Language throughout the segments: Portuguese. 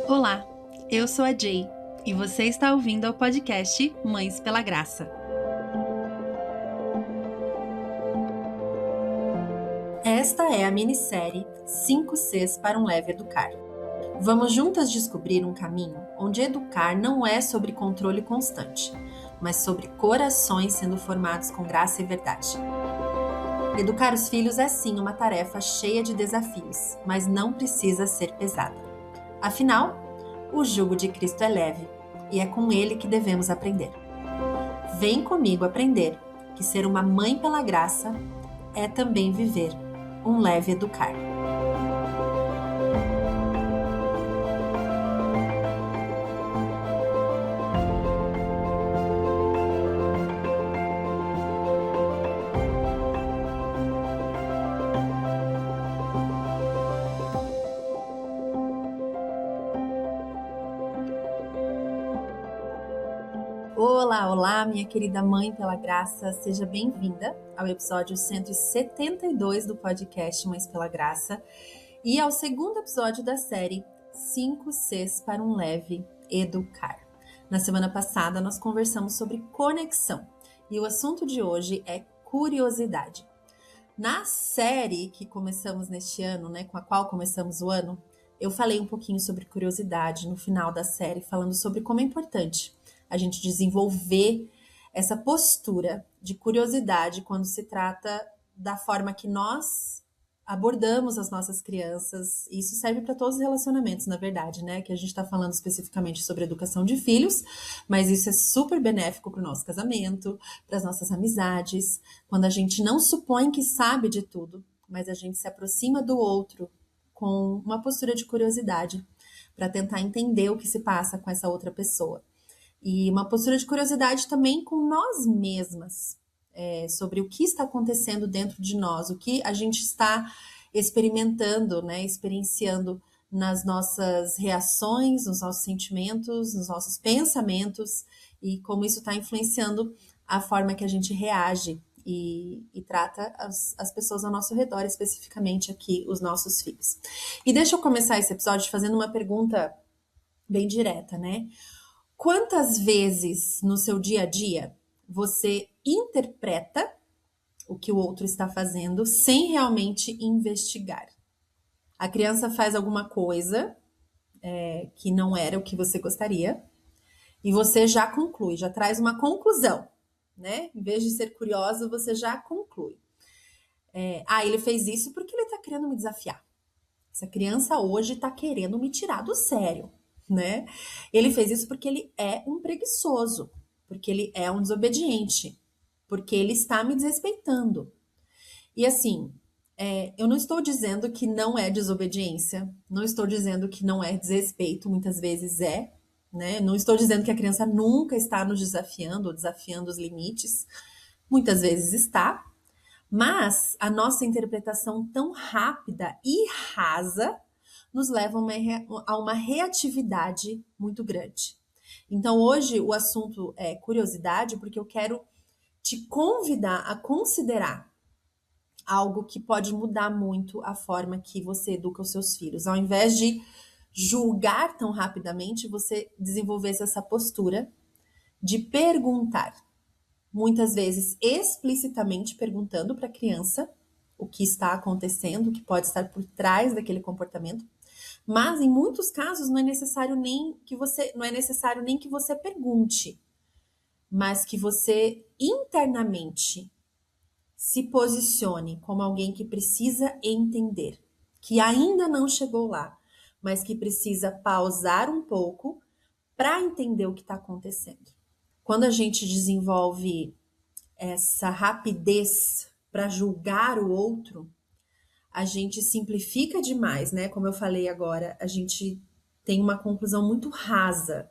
Olá, eu sou a Jay e você está ouvindo ao podcast Mães pela Graça. Esta é a minissérie 5 Cs para um leve educar. Vamos juntas descobrir um caminho onde educar não é sobre controle constante, mas sobre corações sendo formados com graça e verdade. Educar os filhos é sim uma tarefa cheia de desafios, mas não precisa ser pesada. Afinal, o jugo de Cristo é leve e é com ele que devemos aprender. Vem comigo aprender que ser uma mãe pela graça é também viver um leve educar. Olá, minha querida mãe pela graça, seja bem-vinda ao episódio 172 do podcast Mães pela Graça e ao segundo episódio da série 5 Cs para um leve educar. Na semana passada nós conversamos sobre conexão e o assunto de hoje é curiosidade. Na série que começamos neste ano, com a qual começamos o ano, eu falei um pouquinho sobre curiosidade no final da série, falando sobre como é importante a gente desenvolver essa postura de curiosidade quando se trata da forma que nós abordamos as nossas crianças. Isso serve para todos os relacionamentos, na verdade, que a gente está falando especificamente sobre educação de filhos, mas isso é super benéfico para o nosso casamento, para as nossas amizades, quando a gente não supõe que sabe de tudo, mas a gente se aproxima do outro com uma postura de curiosidade para tentar entender o que se passa com essa outra pessoa. E uma postura de curiosidade também com nós mesmas, sobre o que está acontecendo dentro de nós, o que a gente está experimentando, experienciando nas nossas reações, nos nossos sentimentos, nos nossos pensamentos, e como isso está influenciando a forma que a gente reage e trata as pessoas ao nosso redor, especificamente aqui os nossos filhos. E deixa eu começar esse episódio fazendo uma pergunta bem direta, Quantas vezes no seu dia a dia você interpreta o que o outro está fazendo sem realmente investigar? A criança faz alguma coisa que não era o que você gostaria e você já conclui, já traz uma conclusão, Em vez de ser curiosa, você já conclui. Ele fez isso porque ele está querendo me desafiar. Essa criança hoje está querendo me tirar do sério. Ele fez isso porque ele é um preguiçoso, porque ele é um desobediente, porque ele está me desrespeitando. E assim, eu não estou dizendo que não é desobediência, não estou dizendo que não é desrespeito, muitas vezes não estou dizendo que a criança nunca está nos desafiando ou desafiando os limites, muitas vezes está, mas a nossa interpretação tão rápida e rasa nos leva a uma reatividade muito grande. Então, hoje o assunto é curiosidade, porque eu quero te convidar a considerar algo que pode mudar muito a forma que você educa os seus filhos. Ao invés de julgar tão rapidamente, você desenvolvesse essa postura de perguntar. Muitas vezes explicitamente perguntando para a criança o que está acontecendo, o que pode estar por trás daquele comportamento. Mas em muitos casos não é necessário nem que você pergunte, mas que você internamente se posicione como alguém que precisa entender, que ainda não chegou lá, mas que precisa pausar um pouco para entender o que está acontecendo. Quando a gente desenvolve essa rapidez para julgar o outro, a gente simplifica demais, Como eu falei agora, a gente tem uma conclusão muito rasa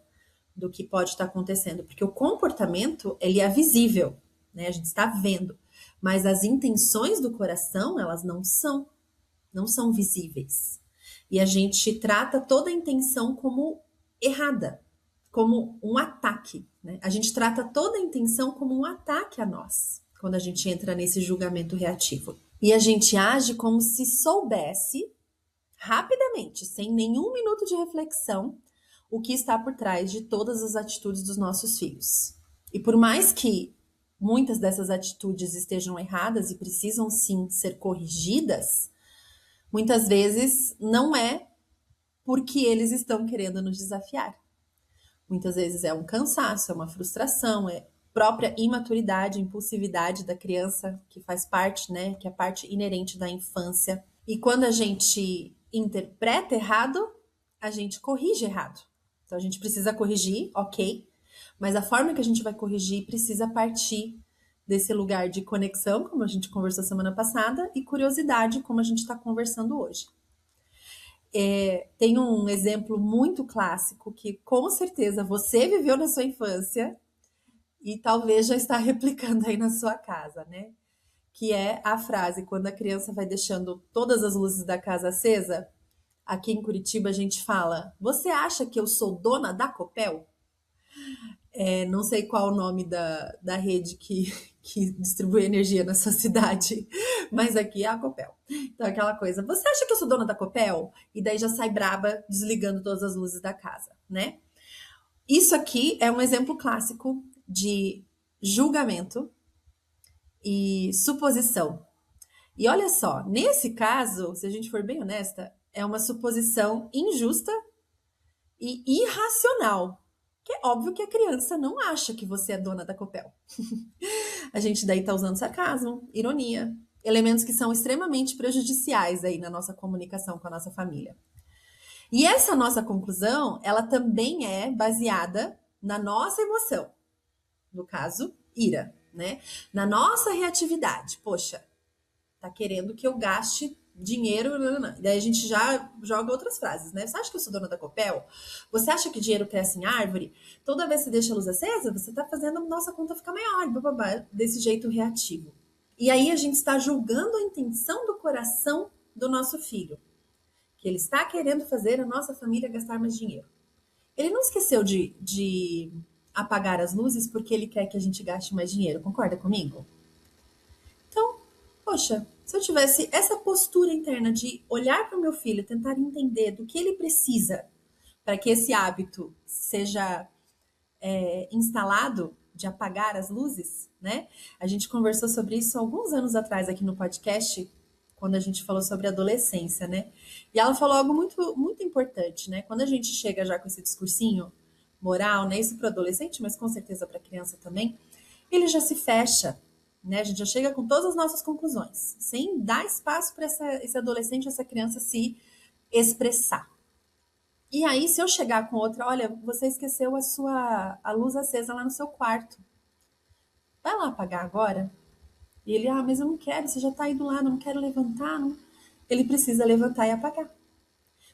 do que pode estar acontecendo, porque o comportamento, ele é visível, A gente está vendo, mas as intenções do coração, elas não são visíveis. E a gente trata toda a intenção como errada, como um ataque, A gente trata toda a intenção como um ataque a nós, quando a gente entra nesse julgamento reativo. E a gente age como se soubesse rapidamente, sem nenhum minuto de reflexão, o que está por trás de todas as atitudes dos nossos filhos. E por mais que muitas dessas atitudes estejam erradas e precisam sim ser corrigidas, muitas vezes não é porque eles estão querendo nos desafiar. Muitas vezes é um cansaço, é uma frustração, é própria imaturidade, impulsividade da criança, que faz parte, né, que é parte inerente da infância. E quando a gente interpreta errado, a gente corrige errado. Então a gente precisa corrigir, ok, mas a forma que a gente vai corrigir precisa partir desse lugar de conexão, como a gente conversou semana passada, e curiosidade, como a gente está conversando hoje. Tem um exemplo muito clássico que com certeza você viveu na sua infância e talvez já está replicando aí na sua casa, né? Que é a frase, quando a criança vai deixando todas as luzes da casa acesa, aqui em Curitiba a gente fala, você acha que eu sou dona da Copel? Não sei qual o nome da rede que distribui energia na sua cidade, mas aqui é a Copel. Então, aquela coisa, você acha que eu sou dona da Copel? E daí já sai braba desligando todas as luzes da casa, né? Isso aqui é um exemplo clássico de julgamento e suposição. E olha só, nesse caso, se a gente for bem honesta, é uma suposição injusta e irracional. Que é óbvio que a criança não acha que você é dona da Copel. A gente daí tá usando sarcasmo, ironia, elementos que são extremamente prejudiciais aí na nossa comunicação com a nossa família. E essa nossa conclusão, ela também é baseada na nossa emoção, no caso, ira, né? Na nossa reatividade. Poxa, tá querendo que eu gaste dinheiro, daí a gente já joga outras frases, né? Você acha que eu sou dona da Copel? Você acha que dinheiro cresce em árvore? Toda vez que você deixa a luz acesa, você tá fazendo a nossa conta ficar maior, bababá, desse jeito reativo. E aí a gente está julgando a intenção do coração do nosso filho, que ele está querendo fazer a nossa família gastar mais dinheiro. Ele não esqueceu de apagar as luzes porque ele quer que a gente gaste mais dinheiro, concorda comigo? Então, poxa, se eu tivesse essa postura interna de olhar para o meu filho, tentar entender do que ele precisa para que esse hábito seja instalado de apagar as luzes, né? A gente conversou sobre isso alguns anos atrás aqui no podcast, quando a gente falou sobre adolescência, né? E ela falou algo muito, muito importante, né? Quando a gente chega já com esse discursinho moral, né? Isso para adolescente, mas com certeza para criança também, ele já se fecha, né? A gente já chega com todas as nossas conclusões, sem dar espaço para esse adolescente, essa criança se expressar. E aí, se eu chegar com outra, olha, você esqueceu a luz acesa lá no seu quarto. Vai lá apagar agora? E ele, mas eu não quero, você já tá aí do lado, não quero levantar. Não. Ele precisa levantar e apagar.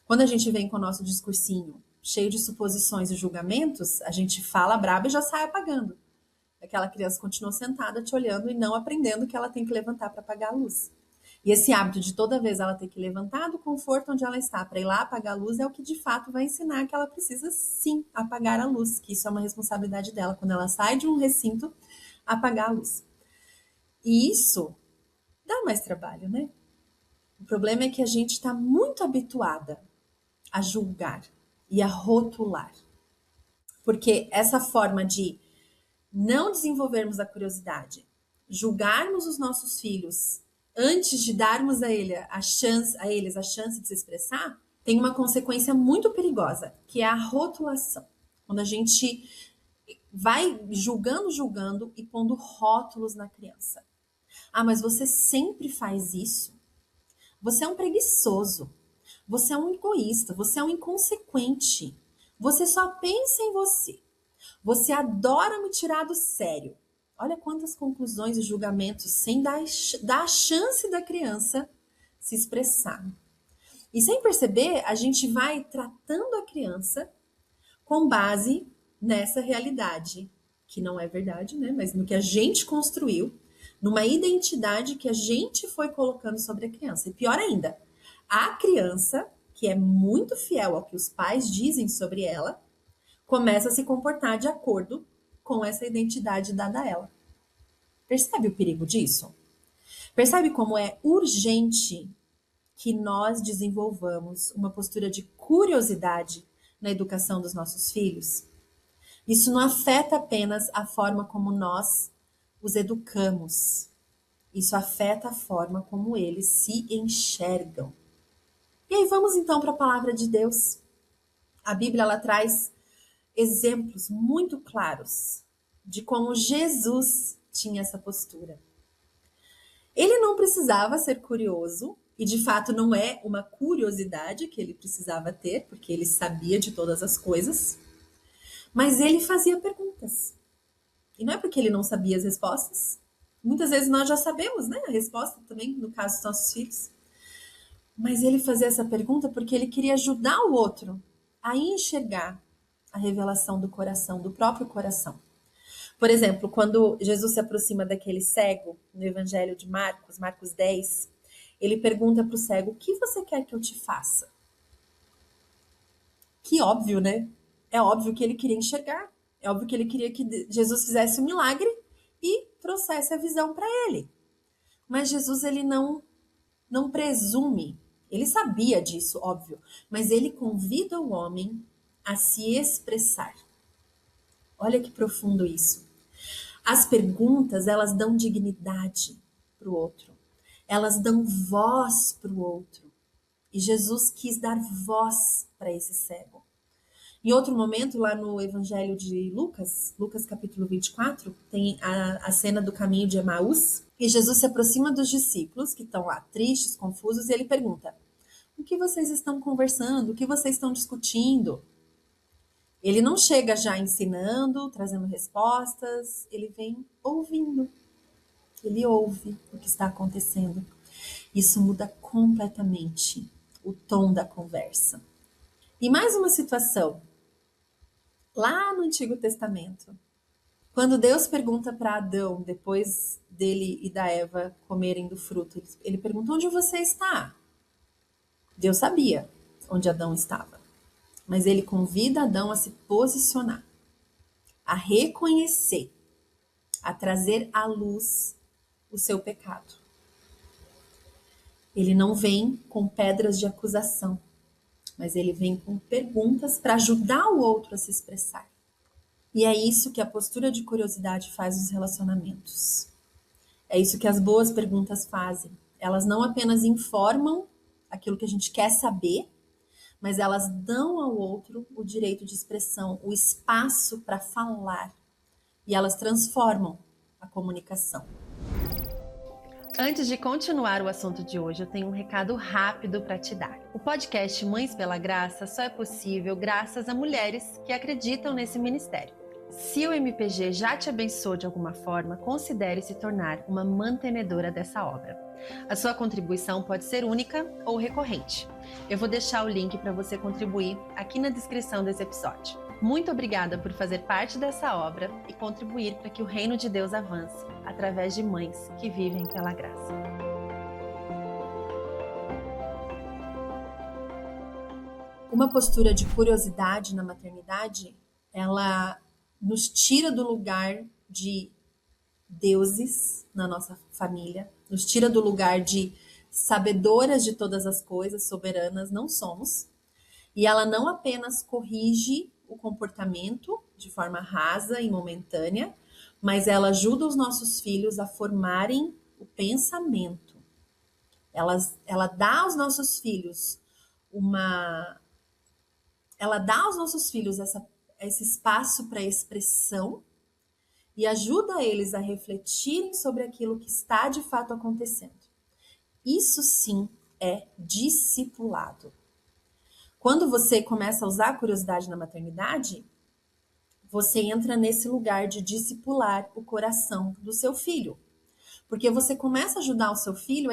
Quando a gente vem com o nosso discursinho cheio de suposições e julgamentos, a gente fala braba e já sai apagando. Aquela criança continua sentada te olhando e não aprendendo que ela tem que levantar para apagar a luz. E esse hábito de toda vez ela ter que levantar do conforto onde ela está para ir lá apagar a luz é o que de fato vai ensinar que ela precisa sim apagar a luz, que isso é uma responsabilidade dela. Quando ela sai de um recinto, apagar a luz. E isso dá mais trabalho, né? O problema é que a gente está muito habituada a julgar e a rotular. Porque essa forma de não desenvolvermos a curiosidade, julgarmos os nossos filhos antes de darmos a eles a chance de se expressar, tem uma consequência muito perigosa, que é a rotulação. Quando a gente vai julgando e pondo rótulos na criança. Mas você sempre faz isso? Você é um preguiçoso. Você é um egoísta. Você é um inconsequente. Você só pensa em você. Você adora me tirar do sério. Olha quantas conclusões e julgamentos sem dar a chance da criança se expressar. E sem perceber, a gente vai tratando a criança com base nessa realidade, que não é verdade, né? Mas no que a gente construiu, numa identidade que a gente foi colocando sobre a criança. E pior ainda, a criança, que é muito fiel ao que os pais dizem sobre ela, começa a se comportar de acordo com essa identidade dada a ela. Percebe o perigo disso? Percebe como é urgente que nós desenvolvamos uma postura de curiosidade na educação dos nossos filhos, isso não afeta apenas a forma como nós os educamos. Isso afeta a forma como eles se enxergam. E aí vamos então para a palavra de Deus. A Bíblia ela traz exemplos muito claros de como Jesus tinha essa postura. Ele não precisava ser curioso, e de fato não é uma curiosidade que ele precisava ter, porque ele sabia de todas as coisas, mas ele fazia perguntas. E não é porque ele não sabia as respostas. Muitas vezes nós já sabemos, né, a resposta também, no caso dos nossos filhos. Mas ele fazia essa pergunta porque ele queria ajudar o outro a enxergar a revelação do coração, do próprio coração. Por exemplo, quando Jesus se aproxima daquele cego, no Evangelho de Marcos, Marcos 10, ele pergunta para o cego, o que você quer que eu te faça? Que óbvio, né? É óbvio que ele queria enxergar. É óbvio que ele queria que Jesus fizesse um milagre e trouxesse a visão para ele. Mas Jesus, ele não presume. Ele sabia disso, óbvio. Mas ele convida o homem a se expressar. Olha que profundo isso. As perguntas, elas dão dignidade para o outro. Elas dão voz para o outro. E Jesus quis dar voz para esse cego. Em outro momento, lá no Evangelho de Lucas, Lucas capítulo 24, tem a cena do caminho de Emaús. E Jesus se aproxima dos discípulos, que estão lá tristes, confusos, e ele pergunta, o que vocês estão conversando? O que vocês estão discutindo? Ele não chega já ensinando, trazendo respostas, ele vem ouvindo. Ele ouve o que está acontecendo. Isso muda completamente o tom da conversa. E mais uma situação. Lá no Antigo Testamento, quando Deus pergunta para Adão, depois dele e da Eva comerem do fruto, ele pergunta, onde você está? Deus sabia onde Adão estava. Mas ele convida Adão a se posicionar, a reconhecer, a trazer à luz o seu pecado. Ele não vem com pedras de acusação, mas ele vem com perguntas para ajudar o outro a se expressar. E é isso que a postura de curiosidade faz nos relacionamentos. É isso que as boas perguntas fazem. Elas não apenas informam aquilo que a gente quer saber, mas elas dão ao outro o direito de expressão, o espaço para falar. E elas transformam a comunicação. Antes de continuar o assunto de hoje, eu tenho um recado rápido para te dar. O podcast Mães pela Graça só é possível graças a mulheres que acreditam nesse ministério. Se o MPG já te abençoou de alguma forma, considere se tornar uma mantenedora dessa obra. A sua contribuição pode ser única ou recorrente. Eu vou deixar o link para você contribuir aqui na descrição desse episódio. Muito obrigada por fazer parte dessa obra e contribuir para que o reino de Deus avance através de mães que vivem pela graça. Uma postura de curiosidade na maternidade, ela nos tira do lugar de deuses na nossa família, nos tira do lugar de sabedoras de todas as coisas, soberanas, não somos. E ela não apenas corrige o comportamento de forma rasa e momentânea, mas ela ajuda os nossos filhos a formarem o pensamento. Ela dá aos nossos filhos esse espaço para expressão e ajuda eles a refletirem sobre aquilo que está de fato acontecendo. Isso sim é discipulado. Quando você começa a usar a curiosidade na maternidade, você entra nesse lugar de discipular o coração do seu filho. Porque você começa a ajudar o seu filho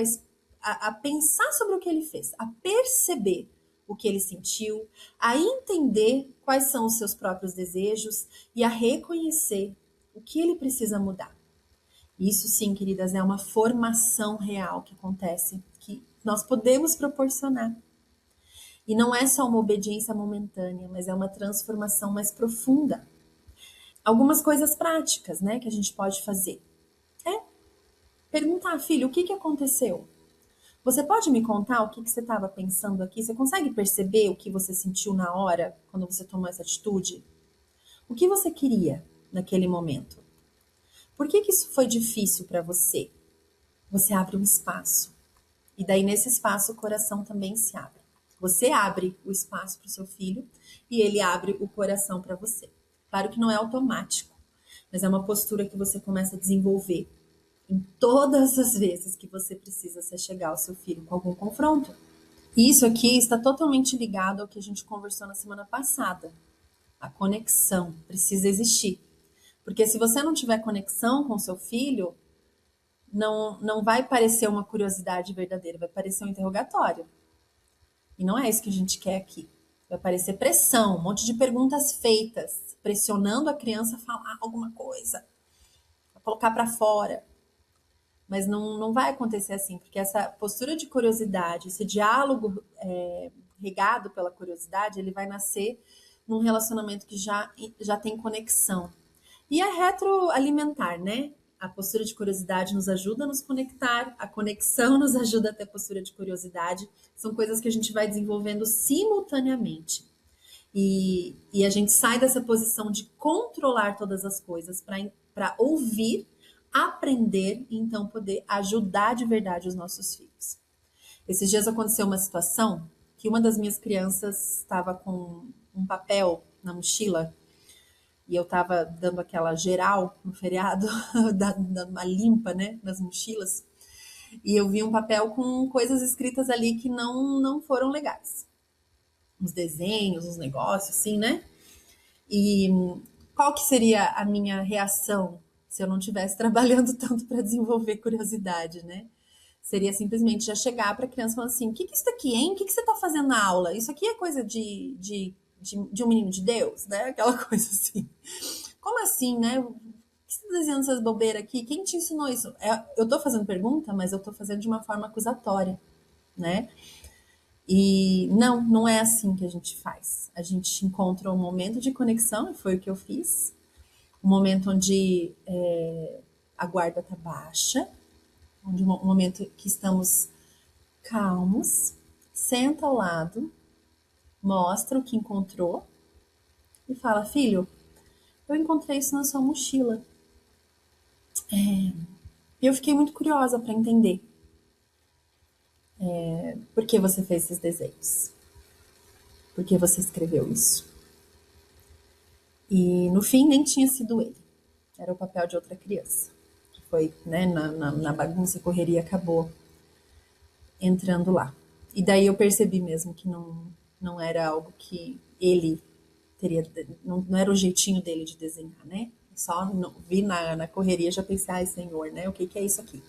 a pensar sobre o que ele fez, a perceber o que ele sentiu, a entender quais são os seus próprios desejos e a reconhecer o que ele precisa mudar. Isso sim, queridas, é uma formação real que acontece, que nós podemos proporcionar. E não é só uma obediência momentânea, mas é uma transformação mais profunda. Algumas coisas práticas, né, que a gente pode fazer. É perguntar, filho, o que aconteceu? Você pode me contar o que você estava pensando aqui? Você consegue perceber o que você sentiu na hora, quando você tomou essa atitude? O que você queria naquele momento? Por que isso foi difícil para você? Você abre um espaço. E daí, nesse espaço, o coração também se abre. Você abre o espaço para o seu filho e ele abre o coração para você. Claro que não é automático, mas é uma postura que você começa a desenvolver em todas as vezes que você precisa se chegar ao seu filho com algum confronto. E isso aqui está totalmente ligado ao que a gente conversou na semana passada. A conexão precisa existir. Porque se você não tiver conexão com seu filho, não vai parecer uma curiosidade verdadeira, vai parecer um interrogatório. E não é isso que a gente quer aqui. Vai parecer pressão, um monte de perguntas feitas, pressionando a criança a falar alguma coisa, a colocar para fora. Mas não vai acontecer assim, porque essa postura de curiosidade, esse diálogo regado pela curiosidade, ele vai nascer num relacionamento que já tem conexão. E é retroalimentar, né? A postura de curiosidade nos ajuda a nos conectar, a conexão nos ajuda a ter postura de curiosidade. São coisas que a gente vai desenvolvendo simultaneamente. E a gente sai dessa posição de controlar todas as coisas para ouvir, aprender e então poder ajudar de verdade os nossos filhos. Esses dias aconteceu uma situação que uma das minhas crianças estava com um papel na mochila e eu estava dando aquela geral no feriado, dando uma limpa, né, nas mochilas, e eu vi um papel com coisas escritas ali que não foram legais. Uns desenhos, uns negócios, assim, né? E qual que seria a minha reação se eu não estivesse trabalhando tanto para desenvolver curiosidade, né? Seria simplesmente já chegar para a criança e falar assim, o que é isso daqui, hein? O que você está fazendo na aula? Isso aqui é coisa de um menino de Deus, né? Aquela coisa assim. Como assim, né? Por que você está desenhando essas bobeiras aqui? Quem te ensinou isso? Eu estou fazendo pergunta, mas eu estou fazendo de uma forma acusatória, né? E não é assim que a gente faz. A gente encontra um momento de conexão, e foi o que eu fiz. Um momento onde a guarda está baixa, onde um momento que estamos calmos, senta ao lado, mostra o que encontrou e fala, filho, eu encontrei isso na sua mochila. E eu fiquei muito curiosa para entender por que você fez esses desenhos. Por que você escreveu isso? E no fim nem tinha sido ele. Era o papel de outra criança. Que foi, né, na bagunça e correria acabou entrando lá. E daí eu percebi mesmo que não era algo que ele teria, não era o jeitinho dele de desenhar, né? Só vi na correria, já pensei, ai Senhor, né? O que é isso aqui?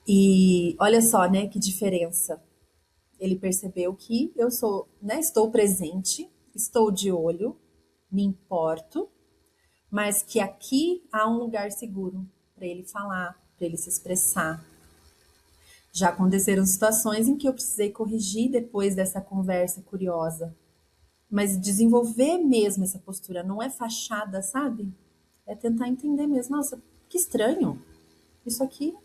E olha só, né? Que diferença. Ele percebeu que eu sou, né? Estou presente, estou de olho, me importo, mas que aqui há um lugar seguro para ele falar, para ele se expressar. Já aconteceram situações em que eu precisei corrigir depois dessa conversa curiosa. Mas desenvolver mesmo essa postura não é fachada, sabe? É tentar entender mesmo. Nossa, que estranho. Isso aqui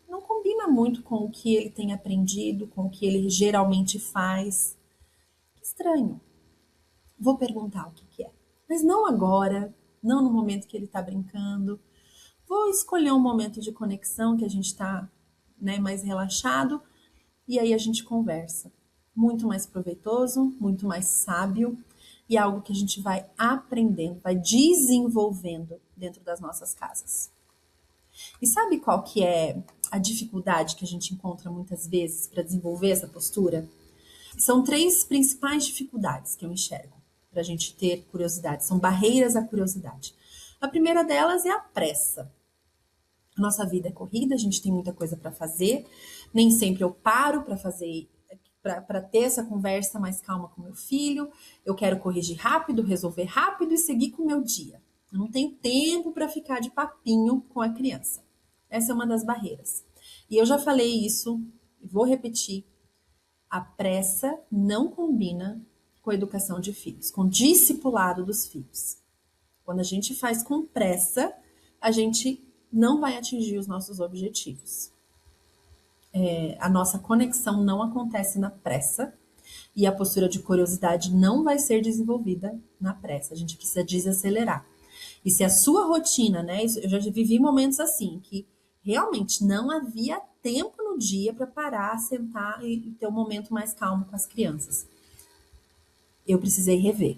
não combina muito com o que ele tem aprendido, com o que ele geralmente faz. Que estranho. Vou perguntar o que é. Mas não agora, não no momento que ele está brincando. Vou escolher um momento de conexão que a gente está, né, mais relaxado e aí a gente conversa. Muito mais proveitoso, muito mais sábio e algo que a gente vai aprendendo, vai desenvolvendo dentro das nossas casas. E sabe qual que é a dificuldade que a gente encontra muitas vezes para desenvolver essa postura? São 3 principais dificuldades que eu enxergo para a gente ter curiosidade. São barreiras à curiosidade. A primeira delas é a pressa. A nossa vida é corrida, a gente tem muita coisa para fazer. Nem sempre eu paro para fazer, para ter essa conversa mais calma com meu filho. Eu quero corrigir rápido, resolver rápido e seguir com o meu dia. Eu não tenho tempo para ficar de papinho com a criança. Essa é uma das barreiras. E eu já falei isso, e vou repetir. A pressa não combina com a educação de filhos, com o discipulado dos filhos. Quando a gente faz com pressa, a gente não vai atingir os nossos objetivos. A nossa conexão não acontece na pressa e a postura de curiosidade não vai ser desenvolvida na pressa. A gente precisa desacelerar. E se a sua rotina, né? Eu já vivi momentos assim, que realmente não havia tempo no dia para parar, sentar e ter um momento mais calmo com as crianças. Eu precisei rever.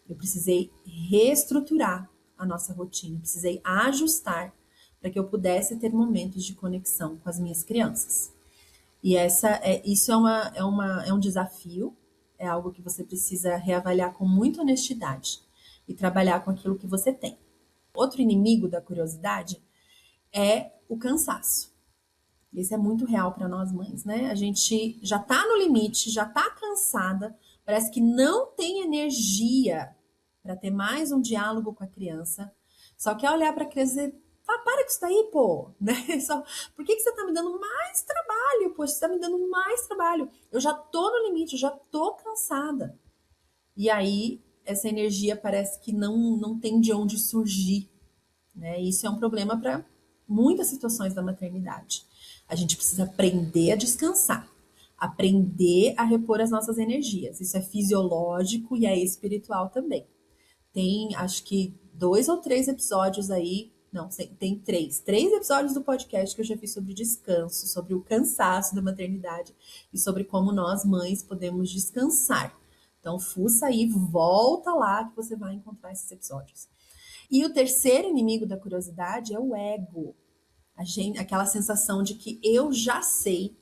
Eu precisei reestruturar a nossa rotina. Eu precisei ajustar para que eu pudesse ter momentos de conexão com as minhas crianças. E isso é um desafio, é algo que você precisa reavaliar com muita honestidade e trabalhar com aquilo que você tem. Outro inimigo da curiosidade é o cansaço. Esse é muito real para nós mães, né? A gente já tá no limite, já tá cansada, parece que não tem energia para ter mais um diálogo com a criança. Só quer olhar para a criança e dizer, para com isso daí, pô, né? Por que você tá me dando mais trabalho? Poxa, você tá me dando mais trabalho. Eu já tô no limite, eu já tô cansada. E aí, essa energia parece que não tem de onde surgir, né? Isso é um problema para muitas situações da maternidade. A gente precisa aprender a descansar, aprender a repor as nossas energias. Isso é fisiológico e é espiritual também. Tem, acho que 2 ou 3 episódios aí, não, tem 3 episódios do podcast que eu já fiz sobre descanso, sobre o cansaço da maternidade e sobre como nós mães podemos descansar. Então, fuça aí, volta lá que você vai encontrar esses episódios. E o terceiro inimigo da curiosidade é o ego. Aquela sensação de que eu já sei,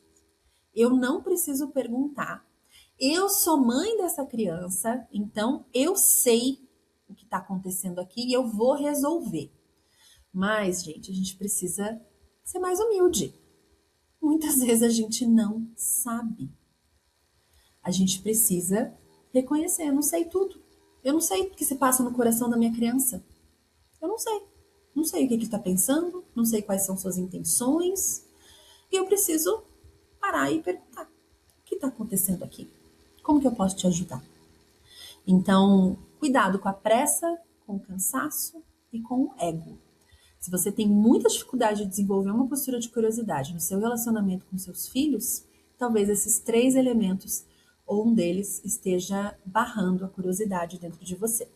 eu não preciso perguntar. Eu sou mãe dessa criança, então eu sei o que está acontecendo aqui e eu vou resolver. Mas, gente, a gente precisa ser mais humilde. Muitas vezes a gente não sabe. A gente precisa reconhecer, eu não sei tudo. Eu não sei o que se passa no coração da minha criança. Eu não sei. Não sei o que ele está pensando, não sei quais são suas intenções. E eu preciso parar e perguntar: o que está acontecendo aqui? Como que eu posso te ajudar? Então, cuidado com a pressa, com o cansaço e com o ego. Se você tem muita dificuldade de desenvolver uma postura de curiosidade no seu relacionamento com seus filhos, talvez esses 3 elementos ou um deles esteja barrando a curiosidade dentro de você.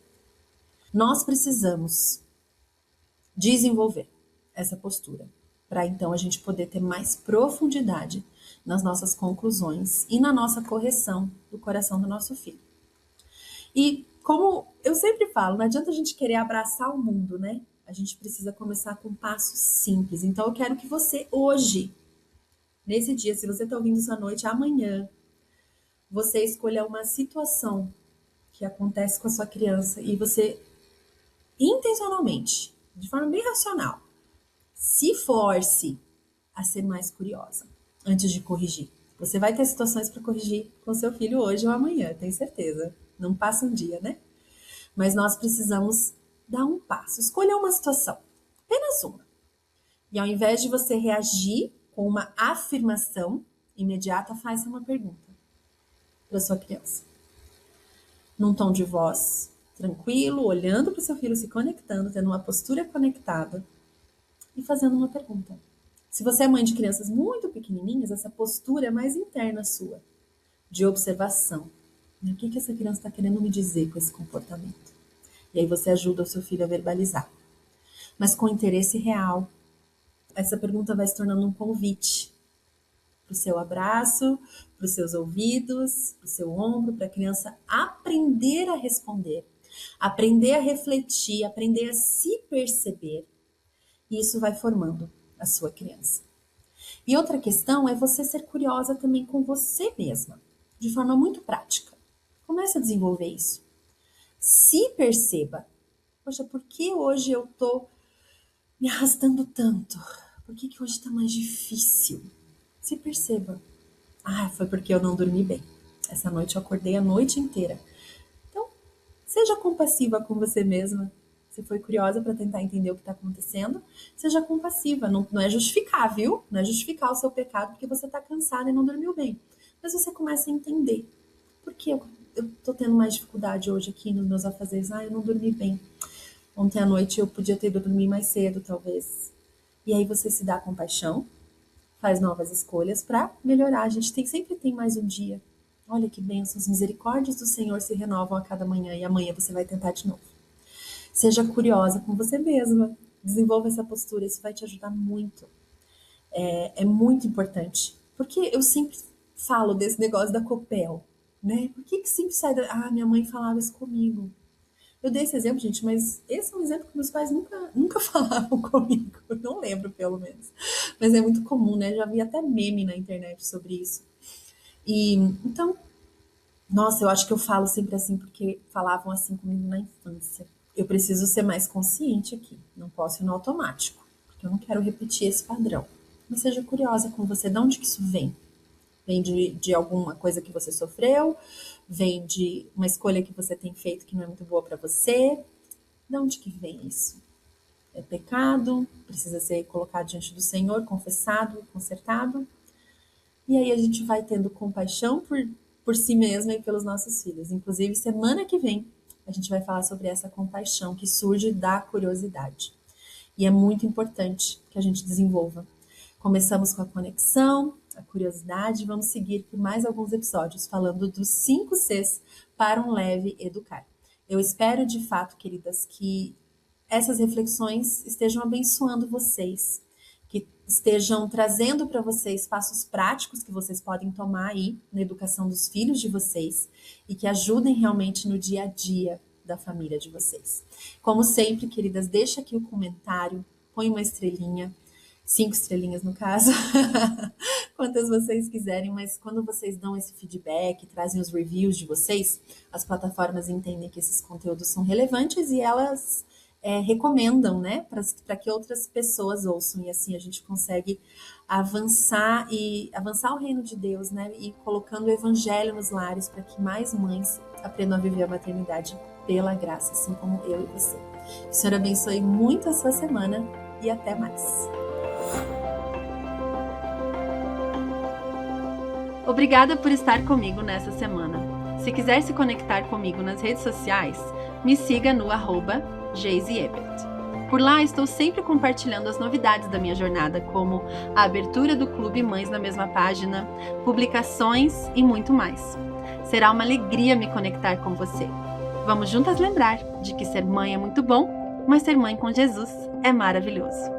Nós precisamos desenvolver essa postura, para então a gente poder ter mais profundidade nas nossas conclusões e na nossa correção do coração do nosso filho. E como eu sempre falo, não adianta a gente querer abraçar o mundo, né? A gente precisa começar com passos simples. Então eu quero que você hoje, nesse dia, se você está ouvindo isso à noite, amanhã, você escolha uma situação que acontece com a sua criança e você intencionalmente, de forma bem racional, se force a ser mais curiosa antes de corrigir. Você vai ter situações para corrigir com seu filho hoje ou amanhã, tenho certeza. Não passa um dia, né? Mas nós precisamos dar um passo, escolher uma situação, apenas uma. E ao invés de você reagir com uma afirmação imediata, faça uma pergunta para sua criança. Num tom de voz tranquilo, olhando para o seu filho, se conectando, tendo uma postura conectada e fazendo uma pergunta. Se você é mãe de crianças muito pequenininhas, essa postura é mais interna sua, de observação. O que essa criança está querendo me dizer com esse comportamento? E aí você ajuda o seu filho a verbalizar. Mas com interesse real. Essa pergunta vai se tornando um convite para o seu abraço, para os seus ouvidos, para o seu ombro, para a criança aprender a responder, aprender a refletir, aprender a se perceber. E isso vai formando a sua criança. E outra questão é você ser curiosa também com você mesma, de forma muito prática. Comece a desenvolver isso. Se perceba. Poxa, por que hoje eu tô me arrastando tanto? Por que hoje está mais difícil? Se perceba. Ah, foi porque eu não dormi bem. Essa noite eu acordei a noite inteira. Então, seja compassiva com você mesma. Você foi curiosa para tentar entender o que está acontecendo. Seja compassiva. Não é justificar, viu? Não é justificar o seu pecado porque você está cansada e não dormiu bem. Mas você começa a entender. Por que eu tô tendo mais dificuldade hoje aqui nos meus afazeres? Ah, eu não dormi bem. Ontem à noite eu podia ter ido dormir mais cedo, talvez. E aí você se dá compaixão, faz novas escolhas para melhorar. A gente sempre tem mais um dia. Olha que bênção, as misericórdias do Senhor se renovam a cada manhã e amanhã você vai tentar de novo. Seja curiosa com você mesma, desenvolva essa postura, isso vai te ajudar muito. É muito importante, porque eu sempre falo desse negócio da Copel, né? Por que sempre sai minha mãe falava isso comigo? Eu dei esse exemplo, gente, mas esse é um exemplo que meus pais nunca falavam comigo. Eu não lembro, pelo menos. Mas é muito comum, né? Já vi até meme na internet sobre isso. E então, nossa, eu acho que eu falo sempre assim porque falavam assim comigo na infância. Eu preciso ser mais consciente aqui. Não posso ir no automático, porque eu não quero repetir esse padrão. Mas seja curiosa com você, de onde que isso vem? Vem de alguma coisa que você sofreu? Vem de uma escolha que você tem feito que não é muito boa para você? De onde que vem isso? É pecado? Precisa ser colocado diante do Senhor, confessado, consertado? E aí a gente vai tendo compaixão por si mesma e pelos nossos filhos. Inclusive, semana que vem, a gente vai falar sobre essa compaixão que surge da curiosidade. E é muito importante que a gente desenvolva. Começamos com a conexão, a curiosidade, vamos seguir por mais alguns episódios falando dos 5 Cs para um leve educar. Eu espero de fato, queridas, que essas reflexões estejam abençoando vocês, que estejam trazendo para vocês passos práticos que vocês podem tomar aí na educação dos filhos de vocês e que ajudem realmente no dia a dia da família de vocês. Como sempre, queridas, deixa aqui o comentário, põe uma estrelinha, 5 estrelinhas no caso, quantas vocês quiserem, mas quando vocês dão esse feedback, trazem os reviews de vocês, as plataformas entendem que esses conteúdos são relevantes e elas recomendam, né, para que outras pessoas ouçam, e assim a gente consegue avançar o reino de Deus, né, e colocando o evangelho nos lares para que mais mães aprendam a viver a maternidade pela graça, assim como eu e você. Que o Senhor abençoe muito a sua semana e até mais. Obrigada por estar comigo nessa semana. Se quiser se conectar comigo nas redes sociais, me siga no @GeiseEbert. Por lá estou sempre compartilhando as novidades da minha jornada, como a abertura do Clube Mães na mesma página, publicações e muito mais. Será uma alegria me conectar com você. Vamos juntas lembrar de que ser mãe é muito bom, mas ser mãe com Jesus é maravilhoso.